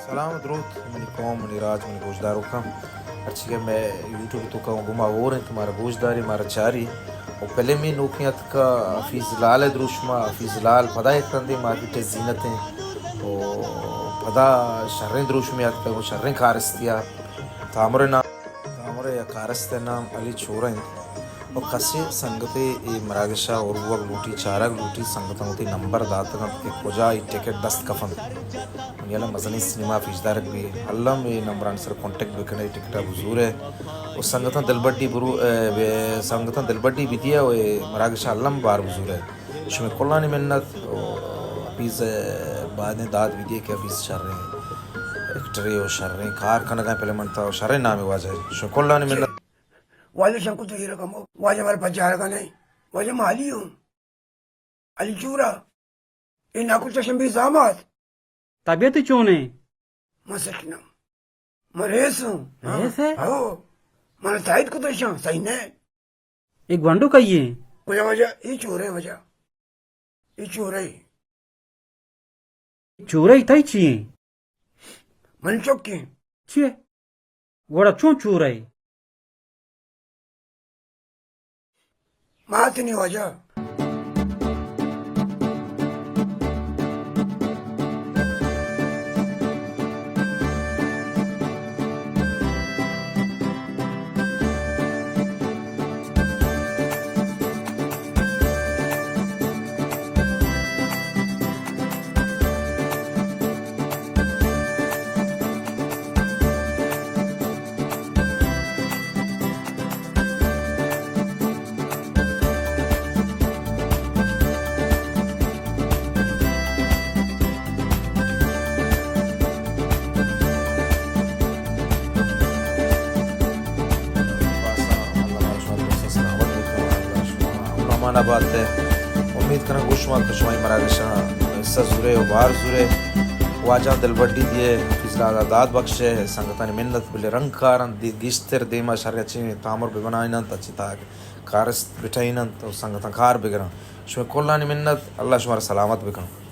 سلام درود من قوم من راج من گوشدارو کم अच्छी है मैं यूट्यूब तो कहूँ गुमा और हैं तुम्हारा गोशदारी हमारा चारी और पहले में नोकियत का फिजलाल है द्रुशमा फिजलाल पदा एक तंदे मार्केट जीनत हैं और पदा शर्रें द्रुशमियात का वो शर्रें कारस्तिया तामरे या कारस्ते नाम अली छोरा हैं और कसे संगते ये मरागशा और वो लूटी चारा लूटी संगतों के नंबर दाता के खोजा टिकट दस्त कफन याला मजनी सिनेमा फिजदारक भी अल्लाह में नंबर आंसर कांटेक्ट बिकने टिकट बुजूर है और संगतन दिलबड्डी बुरु संगतन दिलबड्डी विदिया और मरागशा अल्लाह बार बुजूर है शुमे कोल्लानी मिन्नत पीस बाद में दाद विदिया के पीस चल रहे हैं एक्टरे और शर रहे कार खाना का पहले मनता और शर नाम है वाजे शुमे कोल्लानी मिन्नत वाले शंकु तो ये रकम हो वाजे हमारे पास जा रहा नहीं वाजे माली हूँ अली चूरा ये नाकुल चशम भी जामात तबीयत चोन है मसकना मरेस हूँ रेस है हो मन साइड को तो शाम सही ने एक वंडो कहिए वजह वजह ये चोर है वजह ये चोर है चोरई थई छिए मन चौकी छिए गोड़ा चो चोरई मात नहीं वजह माना बात है उम्मीद करना गुशमाल कशमाई मरागशा हिस्सा जुरे और बाहर जुरे वाजा दिलबड्डी दिए फिजलाल दाद बख्शे संगतान मिन्नत बिले रंगकारन गिश्तर देमा शर्यची तामर बिबनाइनंत अच्छी ताक कारस बिठाइनंत और संगतन कार बिगरन शुमे कोल्लानी मिन्नत अल्लाह शुमार सलामत बिकन